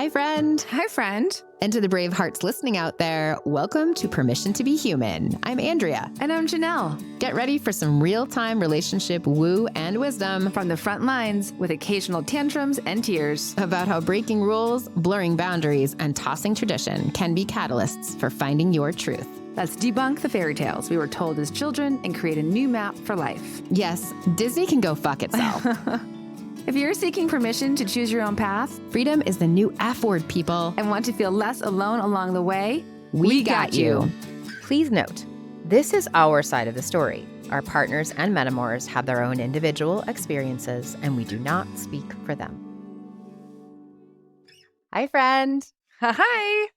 Hi, friend. Hi, friend. And to the brave hearts listening out there, welcome to Permission to be Human. I'm Andrea. And I'm Janelle. Get ready for some real-time relationship woo and wisdom From the front lines with occasional tantrums and tears. about how breaking rules, blurring boundaries, and tossing tradition can be catalysts for finding your truth. Let's debunk the fairy tales we were told as children and create a new map for life. Yes, Disney can go fuck itself. If you're seeking permission to choose your own path Freedom is the new F word, people. and want to feel less alone along the way, We got you. Please note, this is our side of the story. Our partners and metamors have their own individual experiences, and we do not speak for them. Hi, friend. Hi.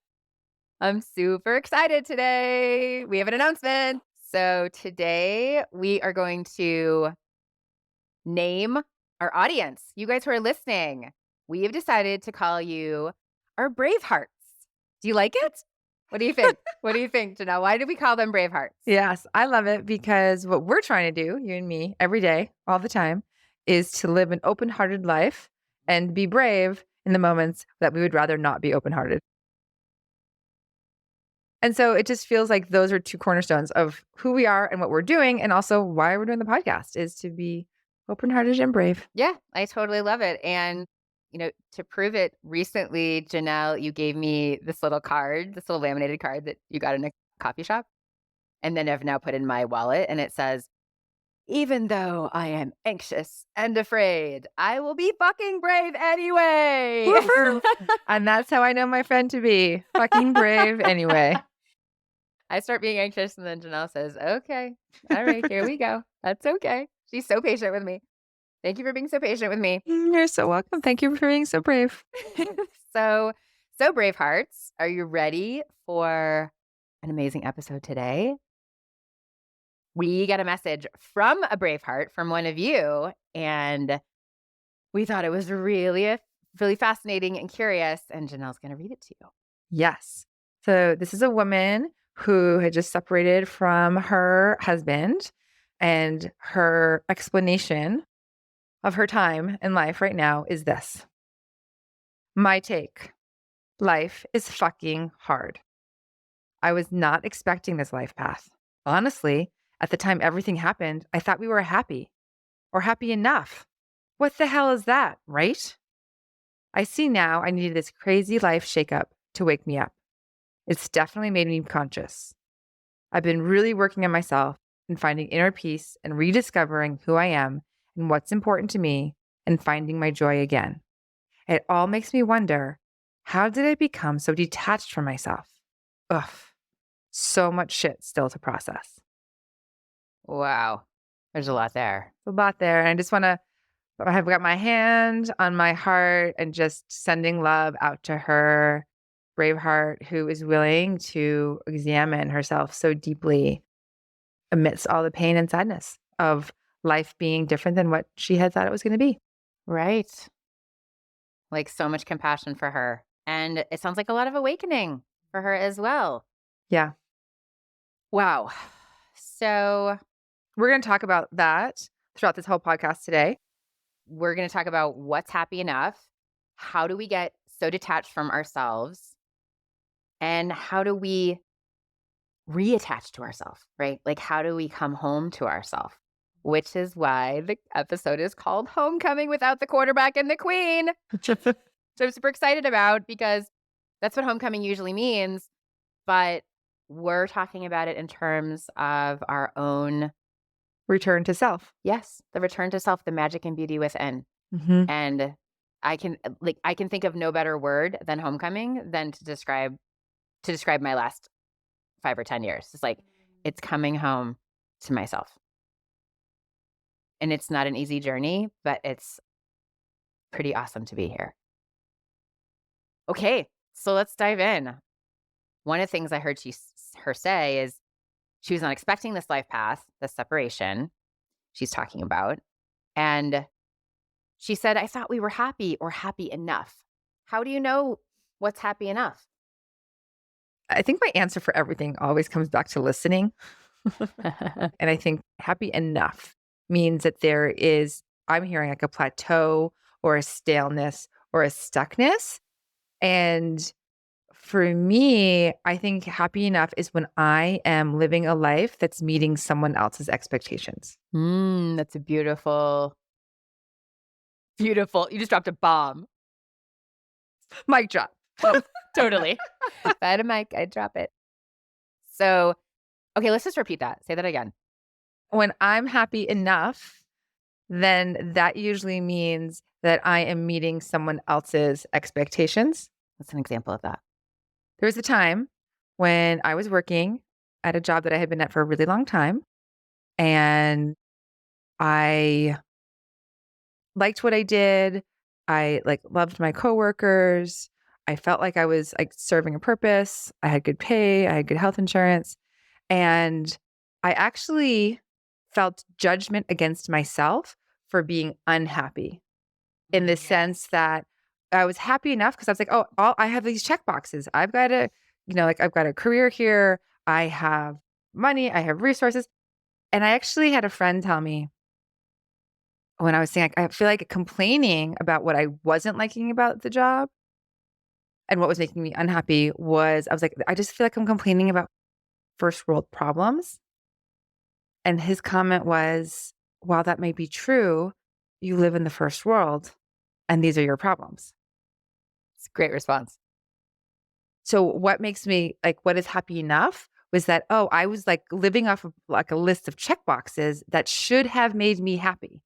I'm super excited today. We have an announcement. So today we are going to name our audience. You guys who are listening, we have decided to call you our brave hearts. Do you like it? What do you think? What do you think, Janelle? Why did we call them brave hearts? Yes, I love it because what we're trying to do, you and me, every day, all the time, is to live an open-hearted life and be brave in the moments that we would rather not be open-hearted. And so it just feels like those are two cornerstones of who we are and what we're doing, and also why we're doing the podcast is to be open-hearted and brave. Yeah, I totally love it. And, to prove it, recently, Janelle, you gave me this little card, this little laminated card that you got in a coffee shop. And then I've now put in my wallet and it says, even though I am anxious and afraid, I will be fucking brave anyway. Woohoo! And that's how I know my friend to be. Fucking brave anyway. I start being anxious and then Janelle says, okay, all right, here we go. That's okay. She's so patient with me. Thank you for being so patient with me. You're so welcome. Thank you for being so brave. So brave hearts, are you ready for an amazing episode today? We got a message from a brave heart from one of you, and we thought it was really fascinating and curious, and Janelle's going to read it to you. Yes. So this is a woman who had just separated from her husband, and her explanation of her time in life right now is this. My take. Life is fucking hard. I was not expecting this life path. Honestly, at the time everything happened, I thought we were happy or happy enough. What the hell is that, right? I see now I needed this crazy life shakeup to wake me up. It's definitely made me conscious. I've been really working on myself and finding inner peace and rediscovering who I am and what's important to me and finding my joy again. It all makes me wonder, how did I become so detached from myself? Ugh, so much shit still to process. Wow. There's a lot there. A lot there. And I just want to, I've got my hand on my heart and just sending love out to her, brave heart, who is willing to examine herself so deeply amidst all the pain and sadness of life being different than what she had thought it was going to be. Right. Like so much compassion for her. And it sounds like a lot of awakening for her as well. Yeah. Wow. So We're going to talk about that throughout this whole podcast today. we're going to talk about what's happy enough. How do we get so detached from ourselves? And how do we reattach to ourselves, right? Like, how do we come home to ourselves? Which is why the episode is called Homecoming Without the Quarterback and the Queen. So I'm super excited about, because that's what homecoming usually means. But we're talking about it in terms of our own, Return to self. yes, the return to self, the magic and beauty within. Mm-hmm. And I can think of no better word than homecoming than to describe my last 5 or 10 years. It's like, it's coming home to myself. And it's not an easy journey, but it's pretty awesome to be here. Okay, so let's dive in. One of the things I heard her say is she was not expecting this life path, this separation she's talking about. And she said, I thought we were happy or happy enough. How do you know what's happy enough? I think my answer for everything always comes back to listening. And I think happy enough means that there is, I'm hearing like a plateau or a staleness or a stuckness And for me, I think happy enough is when I am living a life that's meeting someone else's expectations. That's a beautiful, beautiful. You just dropped a bomb. Mic drop. Oh, totally. If I had a mic, I'd drop it. So, okay, let's just repeat that. Say that again. When I'm happy enough, then that usually means that I am meeting someone else's expectations. What's an example of that? There was a time when I was working at a job that I had been at for a really long time, and I liked what I did. I like loved my coworkers. I felt like I was like serving a purpose. I had good pay, I had good health insurance, and I actually felt judgment against myself for being unhappy in the sense that I was happy enough because I was like, oh, I have these check boxes. I've got a, like I've got a career here. I have money. I have resources. And I actually had a friend tell me when I was saying, like, I feel like complaining about what I wasn't liking about the job and what was making me unhappy was, I was like, I just feel like I'm complaining about first world problems. And his comment was, while that may be true, you live in the first world and these are your problems. It's a great response. So what makes me like, what is happy enough was that, oh, I was like living off of like a list of check boxes that should have made me happy.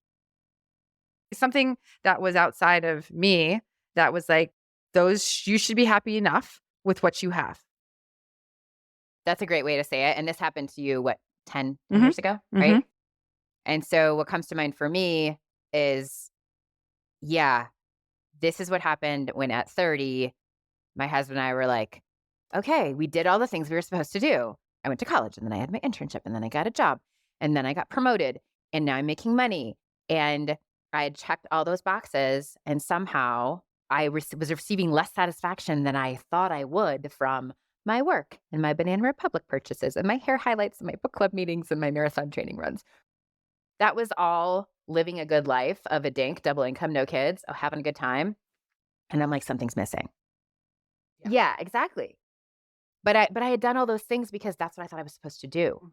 Something that was outside of me that was like, those, you should be happy enough with what you have. That's a great way to say it. And this happened to you, what, 10 Hmm. years ago, Hmm. right? And so what comes to mind for me is, yeah, this is what happened when at 30, my husband and I were like, okay, we did all the things we were supposed to do. I went to college and then I had my internship and then I got a job and then I got promoted and now I'm making money. And I had checked all those boxes and somehow I was receiving less satisfaction than I thought I would from my work and my Banana Republic purchases and my hair highlights and my book club meetings and my marathon training runs. That was all living a good life of a dink, double income, no kids, oh, having a good time. And I'm like, something's missing. Yeah, exactly. But I had done all those things because that's what I thought I was supposed to do.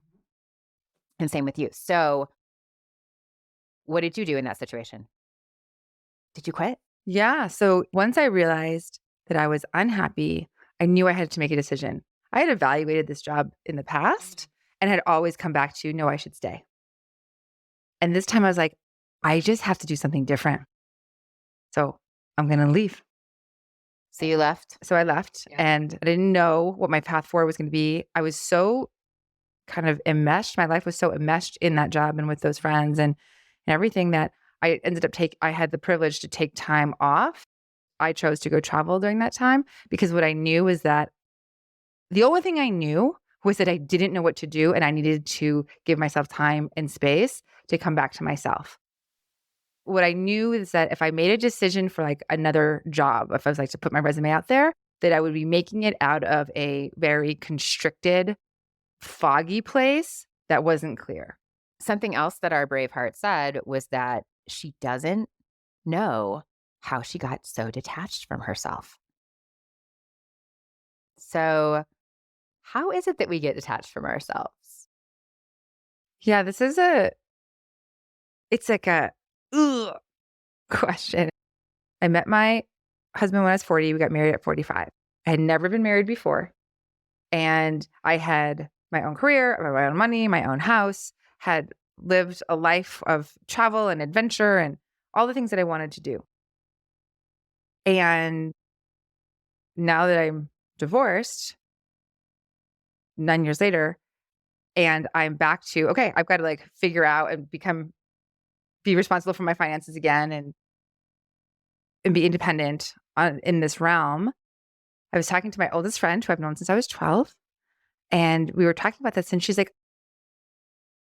And same with you. So what did you do in that situation? Did you quit? Yeah. So once I realized that I was unhappy, I knew I had to make a decision. I had evaluated this job in the past and had always come back to, no, I should stay. And this time I was like, I just have to do something different. So I'm going to leave. So you left? So I left and I didn't know what my path forward was going to be. I was so kind of enmeshed. My life was so enmeshed in that job and with those friends and everything that I ended up I had the privilege to take time off. I chose to go travel during that time because what I knew was that the only thing I knew was that I didn't know what to do and I needed to give myself time and space to come back to myself. What I knew is that if I made a decision for like another job, if I was like to put my resume out there, that I would be making it out of a very constricted, foggy place that wasn't clear. Something else that our brave heart said was that she doesn't know how she got so detached from herself. So how is it that we get detached from ourselves? Yeah, it's like a ugh, question. I met my husband when I was 40. We got married at 45. I had never been married before. And I had my own career, my own money, my own house, had lived a life of travel and adventure and all the things that I wanted to do. And now that I'm divorced, 9 years later, and I'm back to, okay, I've got to like figure out and be responsible for my finances again and be independent in this realm. I was talking to my oldest friend who I've known since I was 12. And we were talking about this. And she's like,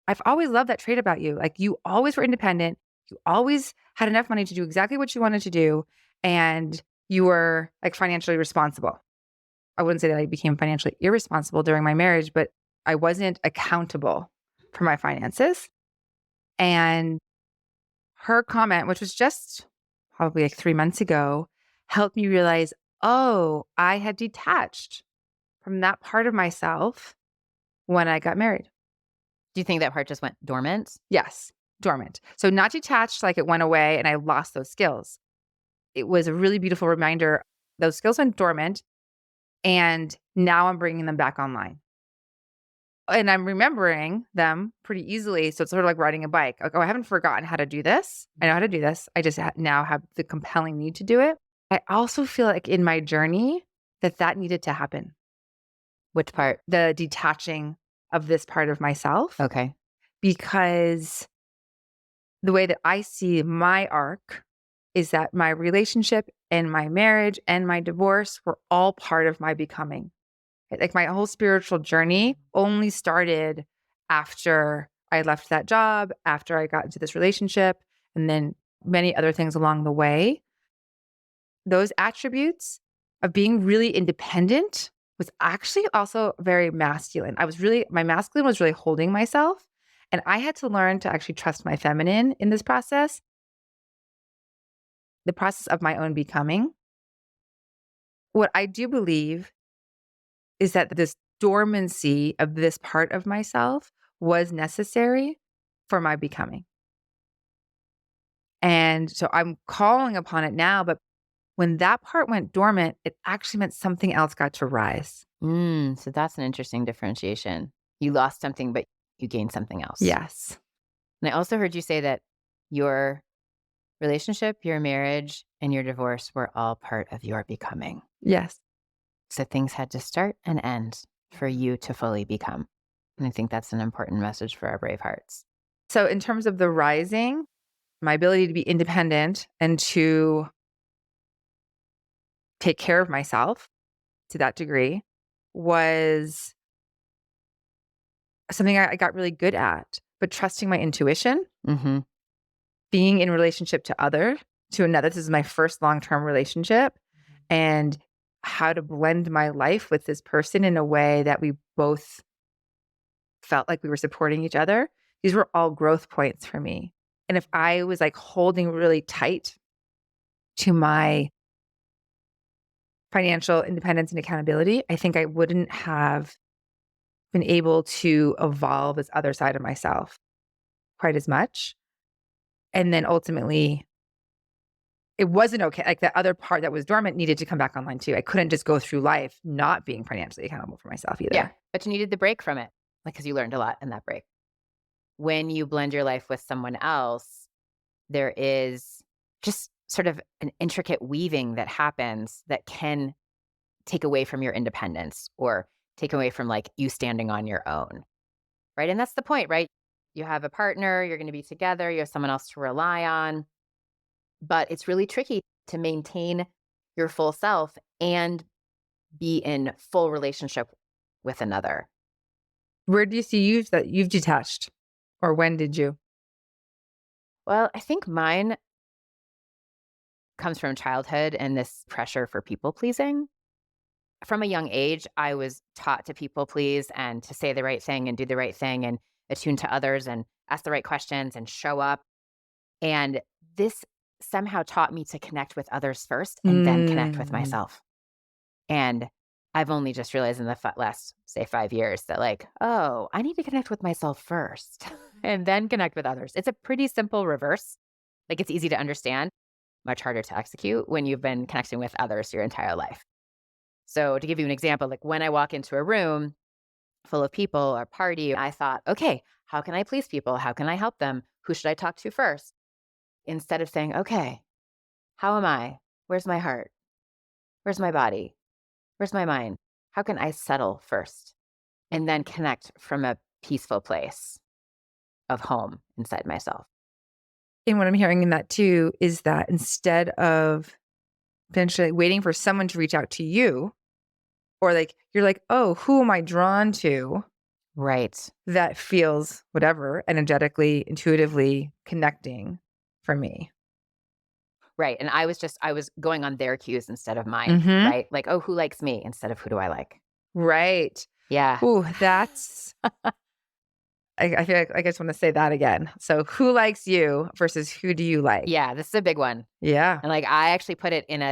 I've always loved that trait about you. Like you always were independent. You always had enough money to do exactly what you wanted to do. And you were like financially responsible. I wouldn't say that I became financially irresponsible during my marriage, but I wasn't accountable for my finances. And her comment, which was just probably like 3 months ago, helped me realize oh, I had detached from that part of myself when I got married. Do you think that part just went dormant? Yes, dormant. So not detached, like it went away and I lost those skills. It was a really beautiful reminder. Those skills went dormant and now I'm bringing them back online. And I'm remembering them pretty easily. So it's sort of like riding a bike. Like, oh, I haven't forgotten how to do this. I know how to do this. I just now have the compelling need to do it. I also feel like in my journey that needed to happen. Which part? The detaching of this part of myself, Okay. because the way that I see my arc is that my relationship and my marriage and my divorce were all part of my becoming. Like my whole spiritual journey only started after I left that job, after I got into this relationship, and then many other things along the way. Those attributes of being really independent was actually also very masculine. My masculine was really holding myself. And I had to learn to actually trust my feminine in this process, the process of my own becoming. What I do believe is that this dormancy of this part of myself was necessary for my becoming. And so I'm calling upon it now, but when that part went dormant, it actually meant something else got to rise. So that's an interesting differentiation. You lost something, but you gained something else. Yes. And I also heard you say that your relationship, your marriage, and your divorce were all part of your becoming. Yes. So things had to start and end for you to fully become. And I think that's an important message for our brave hearts. So in terms of the rising, my ability to be independent and to take care of myself to that degree was something I got really good at, but trusting my intuition, Mm-hmm. being in relationship to another. This is my first long-term relationship, and how to blend my life with this person in a way that we both felt like we were supporting each other. These were all growth points for me. And if I was like holding really tight to my financial independence and accountability, I think I wouldn't have been able to evolve this other side of myself quite as much. And then ultimately, it wasn't okay. Like that other part that was dormant needed to come back online too. I couldn't just go through life not being financially accountable for myself Yeah. either. But you needed the break from it, like, because you learned a lot in that break. When you blend your life with someone else, there is just sort of an intricate weaving that happens that can take away from your independence or take away from like you standing on your own. Right. And that's the point, right? You have a partner, you're going to be together, you have someone else to rely on. But it's really tricky to maintain your full self and be in full relationship with another. Where do you see you've detached? Or when did you? Well, I think mine comes from childhood and this pressure for people pleasing. From a young age, I was taught to people please and to say the right thing and do the right thing and attune to others and ask the right questions and show up. And this somehow taught me to connect with others first and then connect with Mm. myself. And I've only just realized in the last, say, 5 years that, like, oh, I need to connect with myself first and then connect with others. It's a pretty simple reverse. Like, it's easy to understand, much harder to execute when you've been connecting with others your entire life. So, to give you an example, like when I walk into a room full of people or party, I thought, okay, how can I please people? How can I help them? Who should I talk to first? Instead of saying, okay, how am I? Where's my heart? Where's my body? Where's my mind? How can I settle first and then connect from a peaceful place of home inside myself? And what I'm hearing in that too is that instead of potentially waiting for someone to reach out to you, or like you're like, oh, who am I drawn to Right. that feels whatever energetically, intuitively connecting for me? Right. And I was going on their cues instead of mine. Mm-hmm. Right. Like, oh, who likes me instead of who do I like? Right. Yeah. Ooh, that's I feel like I just want to say that again. So who likes you versus who do you like? Yeah. This is a big one. Yeah. And like, I actually put it in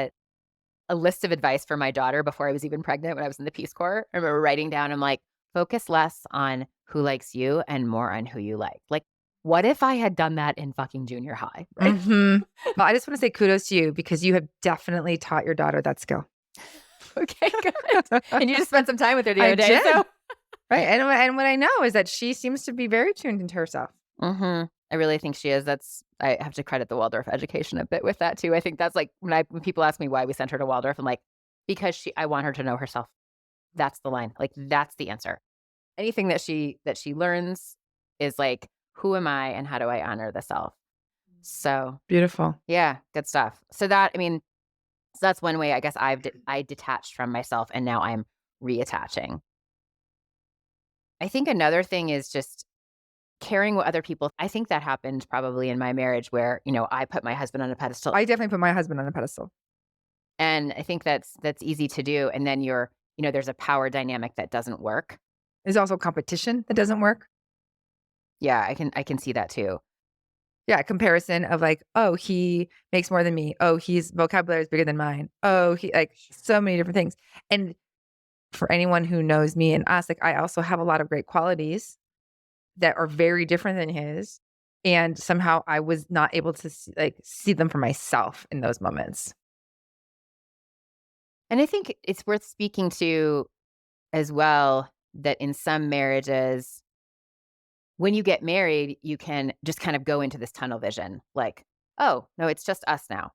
a list of advice for my daughter before I was even pregnant when I was in the Peace Corps. I remember writing down, I'm like, focus less on who likes you and more on who you like. Like, what if I had done that in fucking junior high, right? Well, I just want to say kudos to you because you have definitely taught your daughter that skill. Okay, good. And you just spent some time with her the I other day. did. So Right. And what I know is that she seems to be very tuned into herself. I really think she is. I have to credit the Waldorf education a bit with that too. I think that's like when people ask me why we sent her to Waldorf, I'm like, because I want her to know herself. That's the line. Like, that's the answer. Anything that she learns is like, who am I and how do I honor the self? So Beautiful. yeah, good stuff. So that's one way I guess I detached from myself and now I'm reattaching. I think another thing is just caring what other people. I think that happened probably in my marriage where, I put my husband on a pedestal. I definitely put my husband on a pedestal. And I think that's easy to do. And then there's a power dynamic that doesn't work. There's also competition that doesn't work. Yeah, I can see that too. Yeah, comparison of like, oh, he makes more than me. Oh, his vocabulary is bigger than mine. Oh, he like so many different things. And for anyone who knows me and us, like I also have a lot of great qualities that are very different than his. And somehow I was not able to see them for myself in those moments. And I think it's worth speaking to as well that in some marriages, when you get married, you can just kind of go into this tunnel vision like, oh, no, it's just us now.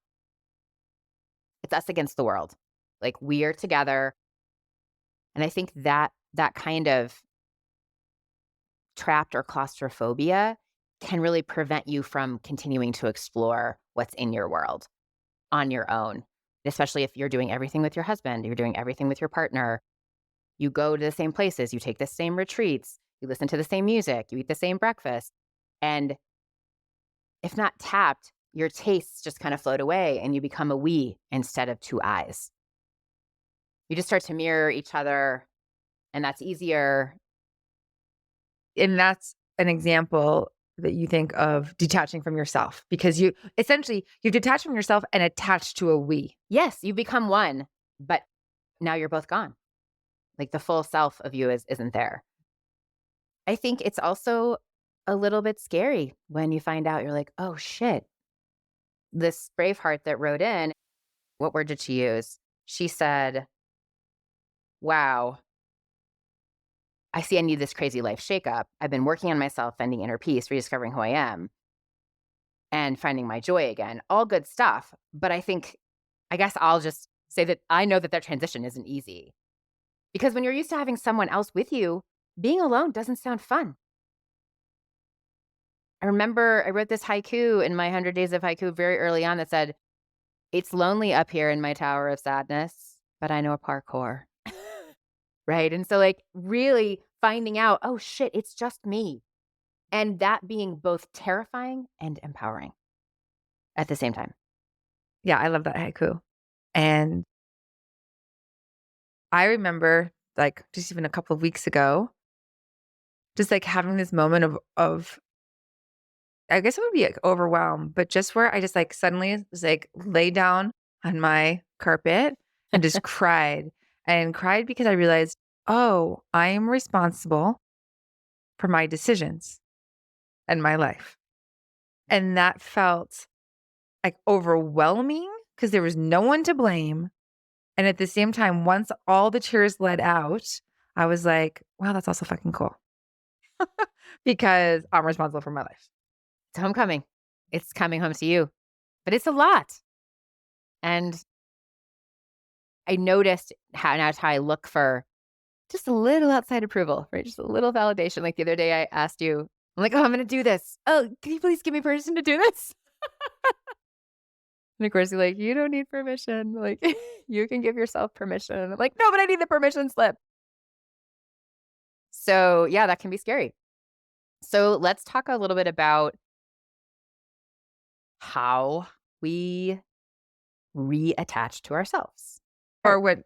It's us against the world. Like, we are together. And I think that kind of trapped or claustrophobia can really prevent you from continuing to explore what's in your world on your own, especially if you're doing everything with your husband, you're doing everything with your partner. You go to the same places, you take the same retreats, you listen to the same music, you eat the same breakfast. And if not tapped, your tastes just kind of float away and you become a we instead of two eyes. You just start to mirror each other, and that's easier. And that's an example that you think of detaching from yourself because you've detached from yourself and attached to a we. Yes, you become one, but now you're both gone. Like, the full self of you isn't there. I think it's also a little bit scary when you find out you're like, oh shit, this Braveheart that wrote in, what word did she use? She said, wow, I see I need this crazy life shakeup. I've been working on myself, finding inner peace, rediscovering who I am, and finding my joy again. All good stuff. But I guess I'll just say that I know that transition isn't easy. Because when you're used to having someone else with you, being alone doesn't sound fun. I remember I wrote this haiku in my 100 Days of Haiku very early on that said, it's lonely up here in my tower of sadness, but I know a parkour. Right? And so, like, really finding out, oh shit, it's just me. And that being both terrifying and empowering at the same time. Yeah, I love that haiku. And I remember like just even a couple of weeks ago, just like having this moment of I guess it would be like overwhelmed, but just where I just like suddenly was like lay down on my carpet and just cried and cried because I realized, oh, I am responsible for my decisions and my life. And that felt like overwhelming because there was no one to blame. And at the same time, once all the tears let out, I was like, wow, that's also fucking cool because I'm responsible for my life. It's homecoming. It's coming home to you. But it's a lot. And I noticed that's how I look for just a little outside approval, right? Just a little validation. Like the other day I asked you, I'm like, oh, I'm going to do this. Oh, can you please give me permission to do this? And of course, you're like, you don't need permission. Like, you can give yourself permission. I'm like, no, but I need the permission slip. So yeah, that can be scary. So let's talk a little bit about how we reattach to ourselves. Or what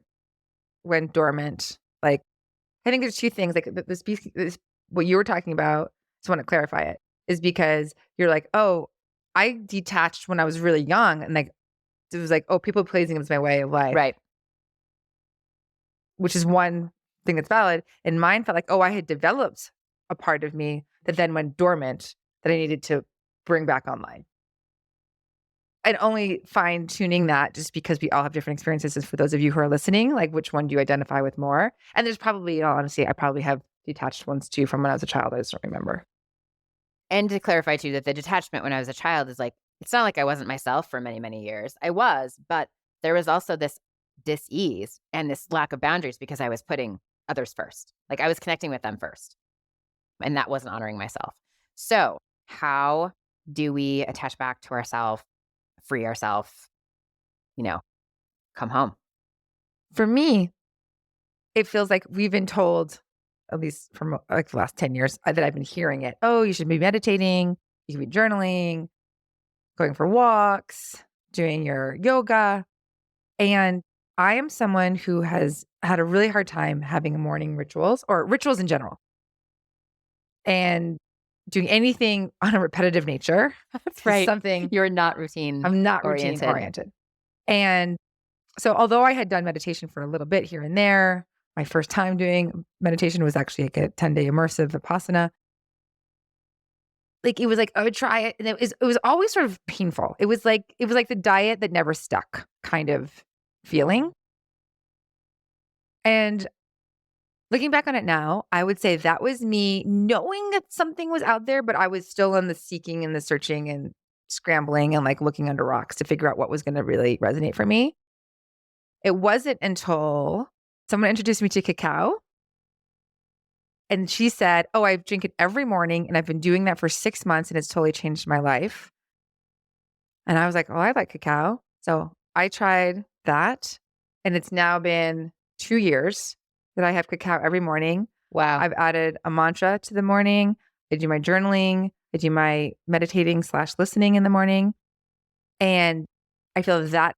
went dormant. Like, I think there's two things. Like this what you were talking about, just want to clarify it, is because you're like, oh, I detached when I was really young. And like, it was like, oh, people pleasing is my way of life. Right. which is one thing that's valid. And mine felt like, oh, I had developed a part of me that then went dormant that I needed to bring back online. And only fine tuning that just because we all have different experiences is for those of you who are listening, like which one do you identify with more? And there's probably, in all honesty, I probably have detached ones too from when I was a child. I just don't remember. And to clarify too, that the detachment when I was a child is like, it's not like I wasn't myself for many, many years. I was, but there was also this dis-ease and this lack of boundaries because I was putting others first. Like I was connecting with them first. And that wasn't honoring myself. So how do we attach back to ourselves, free ourselves, you know, come home? For me, it feels like we've been told, at least from like the last 10 years, that I've been hearing it. Oh, you should be meditating, you should be journaling, going for walks, doing your yoga. And I am someone who has had a really hard time having morning rituals or rituals in general and doing anything on a repetitive nature. That's Is right. something You're not routine I'm not routine oriented. oriented. And so although I had done meditation for a little bit here and there, my first time doing meditation was actually like a 10-day immersive Vipassana. Like, it was like, I would try it, and it was always sort of painful. It was like the diet that never stuck kind of feeling. And looking back on it now, I would say that was me knowing that something was out there, but I was still in the seeking and the searching and scrambling and, like, looking under rocks to figure out what was gonna really resonate for me. It wasn't until someone introduced me to cacao, and she said, "Oh, I drink it every morning, and I've been doing that for 6 months, and it's totally changed my life." And I was like, "Oh, I like cacao." So I tried that, and it's now been 2 years that I have cacao every morning. Wow. I've added a mantra to the morning. I do my journaling. I do my meditating/listening in the morning. And I feel that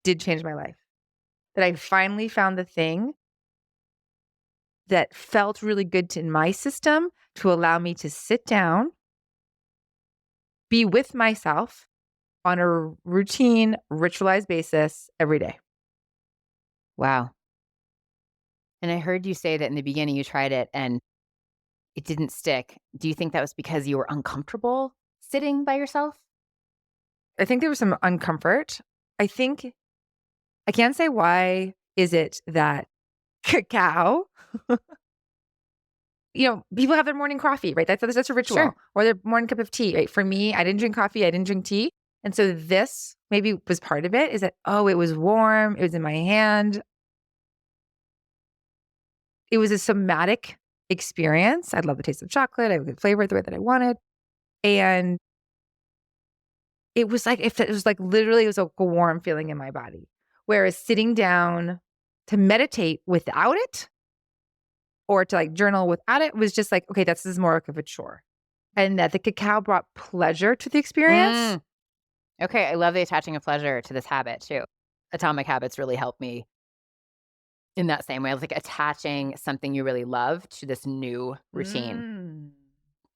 did change my life. That I finally found the thing that felt really good in my system to allow me to sit down, be with myself on a routine, ritualized basis every day. Wow. And I heard you say that in the beginning you tried it and it didn't stick. Do you think that was because you were uncomfortable sitting by yourself? I think there was some uncomfort. I think I can't say why is it that cacao, people have their morning coffee, right? That's a ritual Sure. or their morning cup of tea, right? For me, I didn't drink coffee. I didn't drink tea. And so this maybe was part of it is that, oh, it was warm. It was in my hand. It was a somatic experience. I love the taste of chocolate. I could flavor it the way that I wanted. And it was like, if it was like literally, it was like a warm feeling in my body. Whereas sitting down to meditate without it or to like journal without it was just like, okay, this is more of a chore. And that the cacao brought pleasure to the experience. Mm. Okay. I love the attaching of pleasure to this habit too. Atomic habits really help me in that same way. I was like attaching something you really love to this new routine. Mm.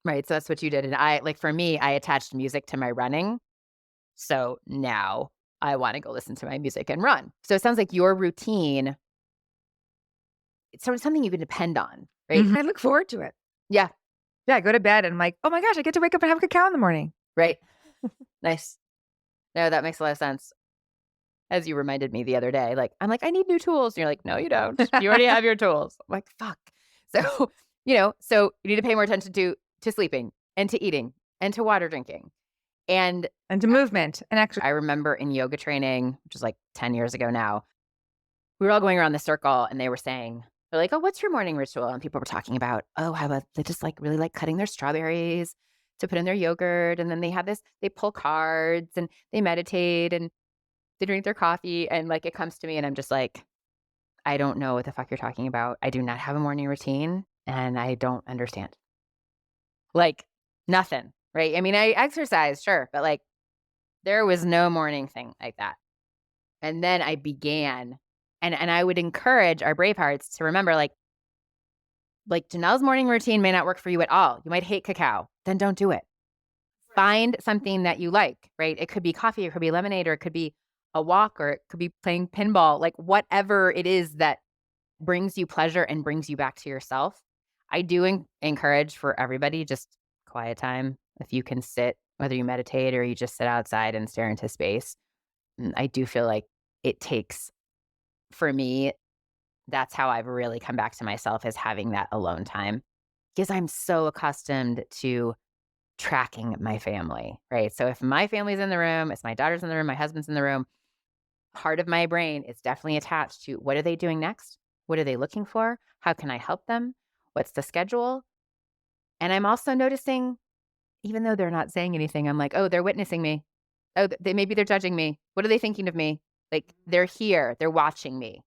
Right. So that's what you did. And for me, I attached music to my running. So now I want to go listen to my music and run. So it sounds like your routine, it's sort of something you can depend on, right? Mhm. I look forward to it. Yeah. Yeah, I go to bed and I'm like, oh my gosh, I get to wake up and have cacao in the morning. Right. Nice. No, that makes a lot of sense. As you reminded me the other day, I'm like, I need new tools. And you're like, no, you don't. You already have your tools. I'm like, fuck. So, so you need to pay more attention to sleeping and to eating and to water drinking. And And to movement and exercise. I remember in yoga training, which was like 10 years ago now, we were all going around the circle and they're like, oh, what's your morning ritual? And people were talking about, oh, how about they just really like cutting their strawberries to put in their yogurt. And then they pull cards and they meditate and they drink their coffee. And it comes to me and I'm just like, I don't know what the fuck you're talking about. I do not have a morning routine and I don't understand. Nothing, right? I mean, I exercise, sure, but there was no morning thing like that. And then I began, and I would encourage our brave hearts to remember, Janelle's morning routine may not work for you at all. You might hate cacao. Then don't do it. Find something that you like, right? It could be coffee, it could be lemonade, or it could be a walk, or it could be playing pinball, whatever it is that brings you pleasure and brings you back to yourself. I do encourage for everybody just quiet time. If you can sit, whether you meditate or you just sit outside and stare into space, I do feel like it takes, for me, that's how I've really come back to myself, is having that alone time, because I'm so accustomed to tracking my family, right? So if my family's in the room, if my daughter's in the room, my husband's in the room, part of my brain is definitely attached to what are they doing next? What are they looking for? How can I help them? What's the schedule? And I'm also noticing, even though they're not saying anything, I'm like, oh, they're witnessing me. Oh, maybe they're judging me. What are they thinking of me? Like, they're here. They're watching me.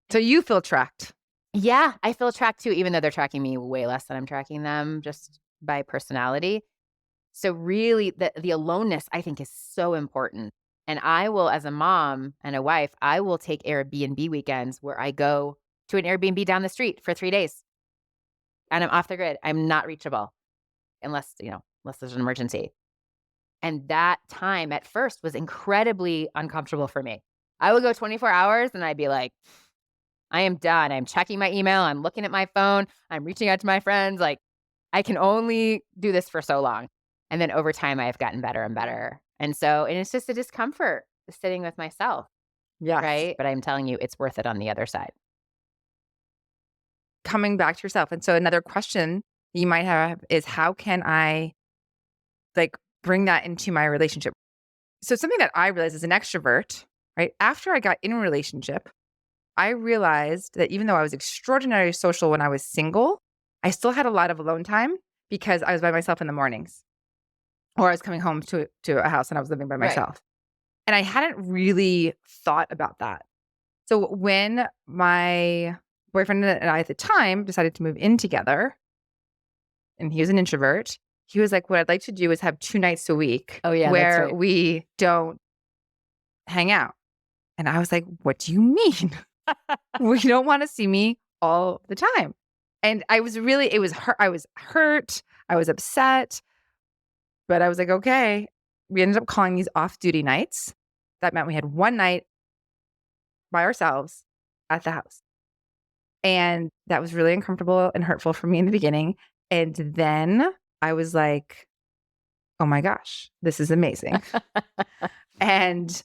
So you feel tracked. Yeah, I feel tracked too, even though they're tracking me way less than I'm tracking them just by personality. So really, the aloneness, I think, is so important. And I will, as a mom and a wife, I will take Airbnb weekends where I go to an Airbnb down the street for 3 days and I'm off the grid. I'm not reachable unless there's an emergency. And that time at first was incredibly uncomfortable for me. I would go 24 hours and I'd be like, I am done. I'm checking my email. I'm looking at my phone. I'm reaching out to my friends. Like, I can only do this for so long. And then over time, I've gotten better and better. And it's just a discomfort sitting with myself, Yes. right? But I'm telling you, it's worth it on the other side. Coming back to yourself. And so another question you might have is, how can I bring that into my relationship? So something that I realized as an extrovert, right? After I got in a relationship, I realized that even though I was extraordinarily social when I was single, I still had a lot of alone time because I was by myself in the mornings, or I was coming home to a house and I was living by Right. myself. And I hadn't really thought about that. So when my boyfriend and I at the time decided to move in together, and he was an introvert, he was like, what I'd like to do is have 2 nights a week Oh, yeah, that's where right. we don't hang out. And I was like, what do you mean? We don't want to see me all the time. And I was really, it was hurt. I was hurt. I was upset. But I was like, okay. We ended up calling these off-duty nights. That meant we had one night by ourselves at the house. And that was really uncomfortable and hurtful for me in the beginning. And then I was like, oh my gosh, this is amazing. and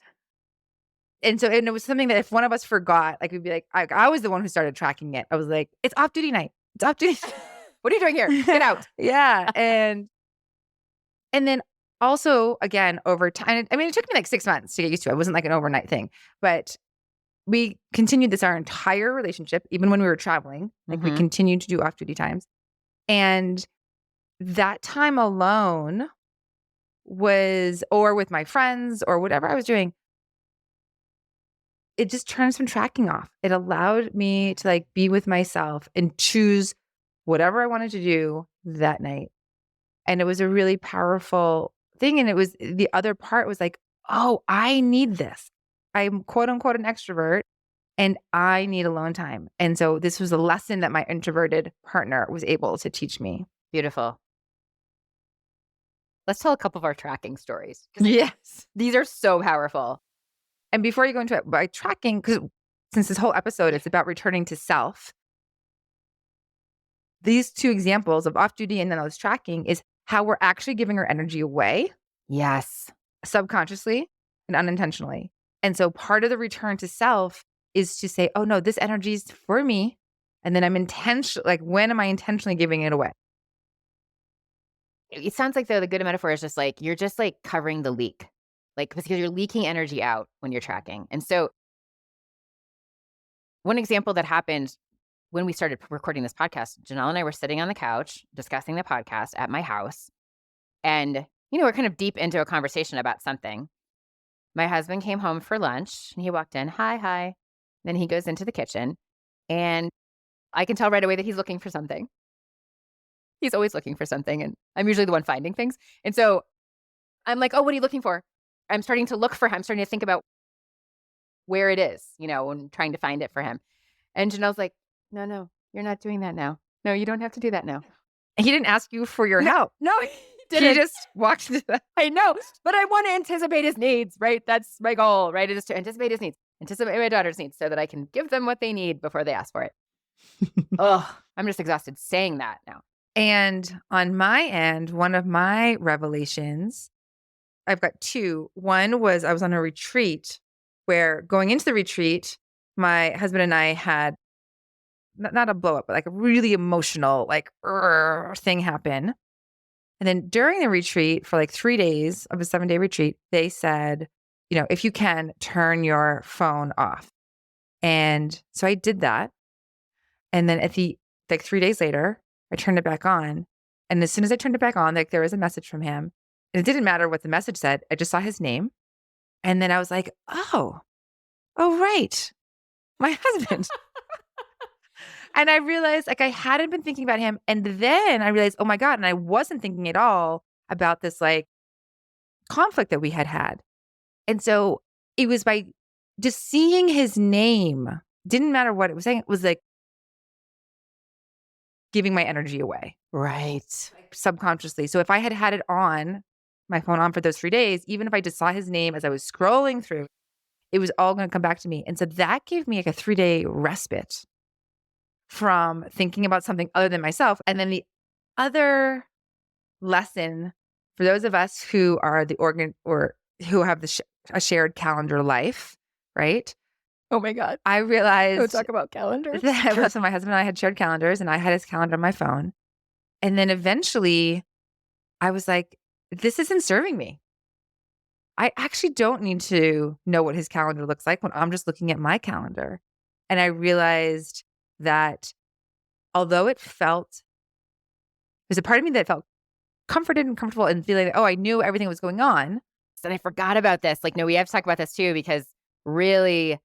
it was something that if one of us forgot, like we'd be like, I was the one who started tracking it. I was like, it's off duty night. It's off duty. What are you doing here? Get out. Yeah. And then also, again, over time, I mean, it took me like 6 months to get used to it. It wasn't like an overnight thing, but we continued this our entire relationship, even when we were traveling. Like we continued to do off duty times. And that time alone or with my friends or whatever I was doing, it just turned some tracking off. It allowed me to be with myself and choose whatever I wanted to do that night. And it was a really powerful thing. And the other part was like, oh, I need this. I'm quote unquote an extrovert and I need alone time. And so this was a lesson that my introverted partner was able to teach me. Beautiful. Let's tell a couple of our tracking stories. Yes. These are so powerful. And before you go into it, by tracking, because since this whole episode is about returning to self, these 2 examples of off-duty and then those tracking is how we're actually giving our energy away. Yes. Subconsciously and unintentionally. And so part of the return to self is to say, oh no, this energy is for me. And then when am I intentionally giving it away? It sounds like the good metaphor is just like, you're just like covering the leak, like because you're leaking energy out when you're tracking. And so one example that happened when we started recording this podcast, Janelle and I were sitting on the couch discussing the podcast at my house. And, we're kind of deep into a conversation about something. My husband came home for lunch and he walked in, hi. Then he goes into the kitchen and I can tell right away that he's looking for something. He's always looking for something. And I'm usually the one finding things. And so I'm like, oh, what are you looking for? I'm starting to look for him. I'm starting to think about where it is, and trying to find it for him. And Janelle's like, no, you're not doing that now. No, you don't have to do that now. He didn't ask you for your help. No, he didn't. He just walked into that. I know, but I want to anticipate his needs, right? That's my goal, right? It is to anticipate his needs. anticipate my daughter's needs so that I can give them what they need before they ask for it. Oh, I'm just exhausted saying that now. And on my end, one of my revelations, I've got two. One was I was on a retreat where going into the retreat, my husband and I had not a blow up, but like a really emotional, like thing happen. And then during the retreat for like 3 days of a 7-day retreat, they said, if you can, turn your phone off. And so I did that. And then like 3 days later, I turned it back on. And as soon as I turned it back on, like there was a message from him. And it didn't matter what the message said. I just saw his name. And then I was like, oh, right. My husband. And I realized like I hadn't been thinking about him. And then I realized, oh my God. And I wasn't thinking at all about this like conflict that we had. And so it was by just seeing his name, didn't matter what it was saying. It was like giving my energy away. Right. Subconsciously. So if I had had it on, my phone on for those 3 days, even if I just saw his name as I was scrolling through, it was all going to come back to me. And so that gave me like a 3-day respite from thinking about something other than myself. And then the other lesson for those of us who are the organ or who have a shared calendar life, right? Oh my God. I realized Don't talk about calendars. that so my husband and I had shared calendars and I had his calendar on my phone. And then eventually I was like, this isn't serving me. I actually don't need to know what his calendar looks like when I'm just looking at my calendar. And I realized that although there's a part of me that felt comforted and comfortable and feeling like, oh, I knew everything was going on. And I forgot about this. Like, no, we have to talk about this too, because really,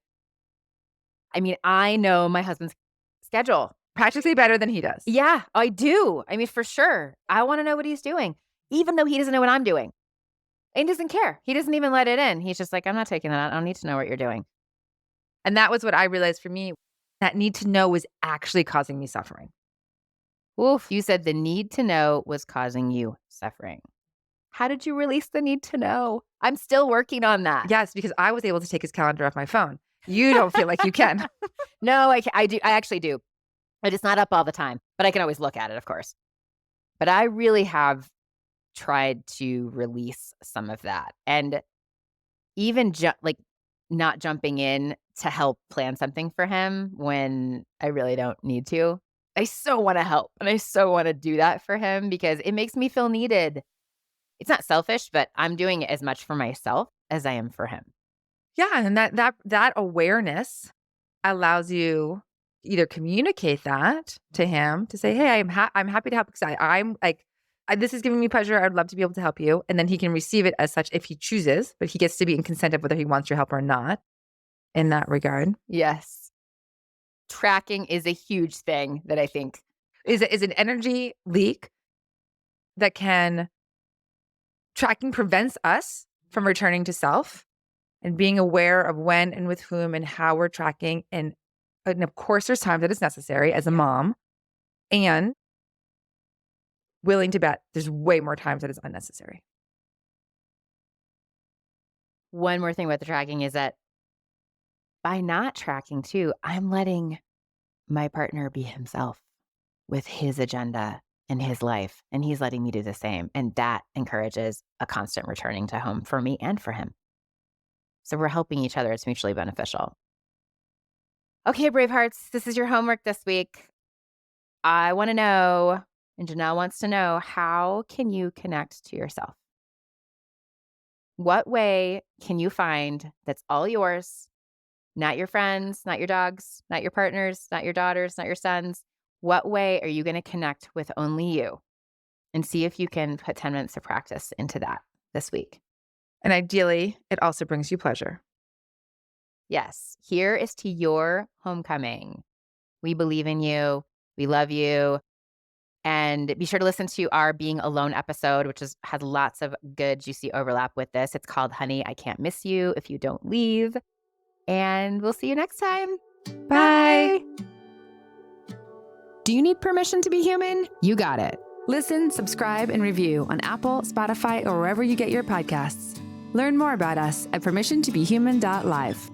I mean, I know my husband's schedule Practically better than he does. Yeah, I do. I mean, for sure. I want to know what he's doing, even though he doesn't know what I'm doing. And he doesn't care. He doesn't even let it in. He's just like, I'm not taking that out. I don't need to know what you're doing. And that was what I realized for me. That need to know was actually causing me suffering. Oof, you said the need to know was causing you suffering. How did you release the need to know? I'm still working on that. Yes, because I was able to take his calendar off my phone. You don't feel like you can. No, I do. I actually do. But it's not up all the time, but I can always look at it, of course. But I really have tried to release some of that. And even not jumping in to help plan something for him when I really don't need to. I so want to help and I so want to do that for him because it makes me feel needed. It's not selfish, but I'm doing it as much for myself as I am for him. Yeah, and that awareness allows you either communicate that to him to say, "Hey, I'm happy to help because I'm like this is giving me pleasure. I'd love to be able to help you." And then he can receive it as such if he chooses, but he gets to be in consent of whether he wants your help or not in that regard. Yes. Tracking is a huge thing that I think is an energy leak that tracking prevents us from returning to self and being aware of when and with whom and how we're tracking. And of course, there's times that it's necessary as a mom, and willing to bet there's way more times that it's unnecessary. One more thing about the tracking is that by not tracking too, I'm letting my partner be himself with his agenda and his life, and he's letting me do the same. And that encourages a constant returning to home for me and for him. So we're helping each other. It's mutually beneficial. Okay, Bravehearts, this is your homework this week. I want to know, and Janelle wants to know, how can you connect to yourself? What way can you find that's all yours? Not your friends, not your dogs, not your partners, not your daughters, not your sons. What way are you going to connect with only you? And see if you can put 10 minutes of practice into that this week. And ideally, it also brings you pleasure. Yes, here is to your homecoming. We believe in you. We love you. And be sure to listen to our Being Alone episode, which has lots of good, juicy overlap with this. It's called Honey, I Can't Miss You If You Don't Leave. And we'll see you next time. Bye. Do you need permission to be human? You got it. Listen, subscribe, and review on Apple, Spotify, or wherever you get your podcasts. Learn more about us at permissiontobehuman.live.